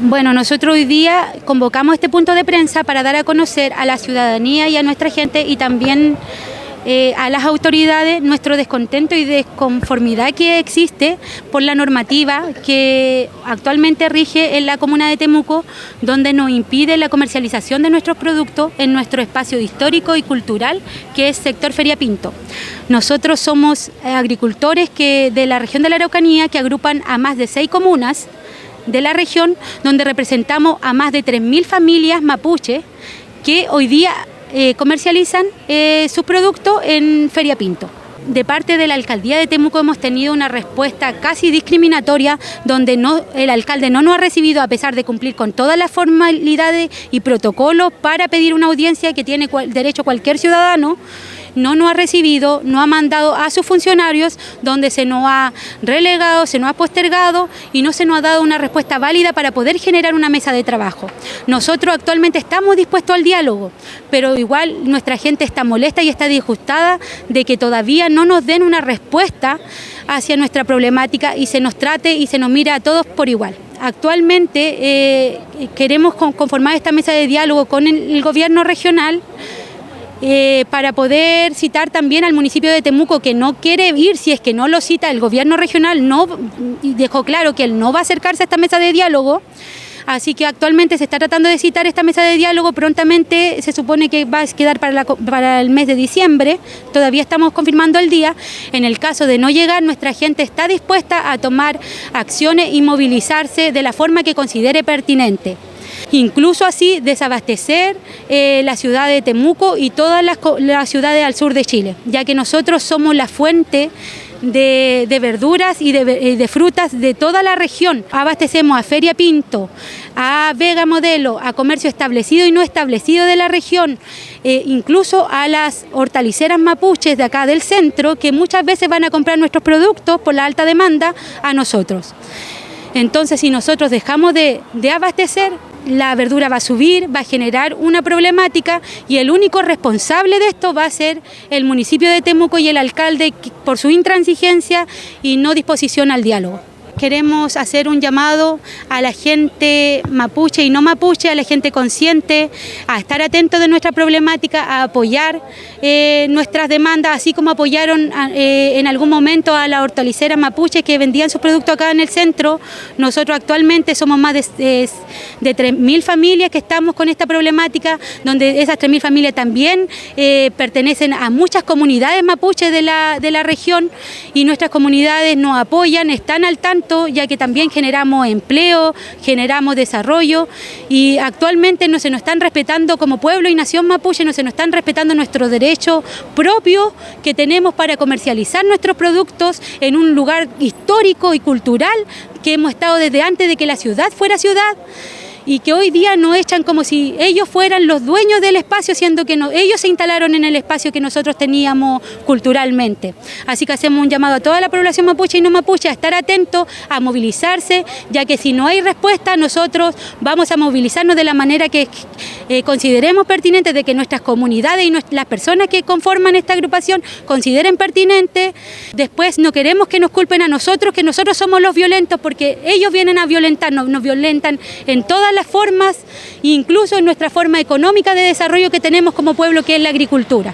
Bueno, nosotros hoy día convocamos este punto de prensa para dar a conocer a la ciudadanía y a nuestra gente y también a las autoridades nuestro descontento y desconformidad que existe por la normativa que actualmente rige en la comuna de Temuco, donde nos impide la comercialización de nuestros productos en nuestro espacio histórico y cultural, que es sector Feria Pinto. Nosotros somos agricultores de la región de la Araucanía, que agrupan a más de 6 comunas de la región, donde representamos a más de 3.000 familias mapuche que hoy día comercializan sus productos en Feria Pinto. De parte de la Alcaldía de Temuco hemos tenido una respuesta casi discriminatoria, donde el alcalde no nos ha recibido a pesar de cumplir con todas las formalidades y protocolos para pedir una audiencia que tiene derecho cualquier ciudadano. No nos ha recibido, no ha mandado a sus funcionarios, donde se nos ha relegado, se nos ha postergado y no se nos ha dado una respuesta válida para poder generar una mesa de trabajo. Nosotros actualmente estamos dispuestos al diálogo, pero igual nuestra gente está molesta y está disgustada de que todavía no nos den una respuesta hacia nuestra problemática y se nos trate y se nos mira a todos por igual. Actualmente queremos conformar esta mesa de diálogo con el gobierno regional, para poder citar también al municipio de Temuco, que no quiere ir si es que no lo cita el gobierno regional, y dejó claro que él no va a acercarse a esta mesa de diálogo. Así que actualmente se está tratando de citar esta mesa de diálogo, prontamente se supone que va a quedar para el mes de diciembre, todavía estamos confirmando el día. En el caso de no llegar, nuestra gente está dispuesta a tomar acciones y movilizarse de la forma que considere pertinente. Incluso así desabastecer la ciudad de Temuco y todas las ciudades al sur de Chile, ya que nosotros somos la fuente de verduras y de frutas de toda la región. Abastecemos a Feria Pinto, a Vega Modelo, a comercio establecido y no establecido de la región, incluso a las hortaliceras mapuches de acá del centro, que muchas veces van a comprar nuestros productos por la alta demanda a nosotros. Entonces, si nosotros dejamos de abastecer, la verdura va a subir, va a generar una problemática y el único responsable de esto va a ser el municipio de Temuco y el alcalde por su intransigencia y no disposición al diálogo. Queremos hacer un llamado a la gente mapuche y no mapuche, a la gente consciente, a estar atentos de nuestra problemática, a apoyar nuestras demandas, así como apoyaron en algún momento a las hortaliceras mapuches que vendían sus productos acá en el centro. Nosotros actualmente somos más de 3.000 familias que estamos con esta problemática, donde esas 3.000 familias también pertenecen a muchas comunidades mapuches de la región, y nuestras comunidades nos apoyan, están al tanto, ya que también generamos empleo, generamos desarrollo, y actualmente no se nos están respetando como pueblo y nación mapuche, no se nos están respetando nuestros derechos propios que tenemos para comercializar nuestros productos en un lugar histórico y cultural que hemos estado desde antes de que la ciudad fuera ciudad, y que hoy día nos echan como si ellos fueran los dueños del espacio, siendo que ellos se instalaron en el espacio que nosotros teníamos culturalmente. Así que hacemos un llamado a toda la población mapuche y no mapuche a estar atentos, a movilizarse, ya que si no hay respuesta, nosotros vamos a movilizarnos de la manera que consideremos pertinente, de que nuestras comunidades y las personas que conforman esta agrupación consideren pertinente. Después no queremos que nos culpen a nosotros, que nosotros somos los violentos, porque ellos vienen a violentarnos, nos violentan en todas las formas, incluso en nuestra forma económica de desarrollo que tenemos como pueblo, que es la agricultura.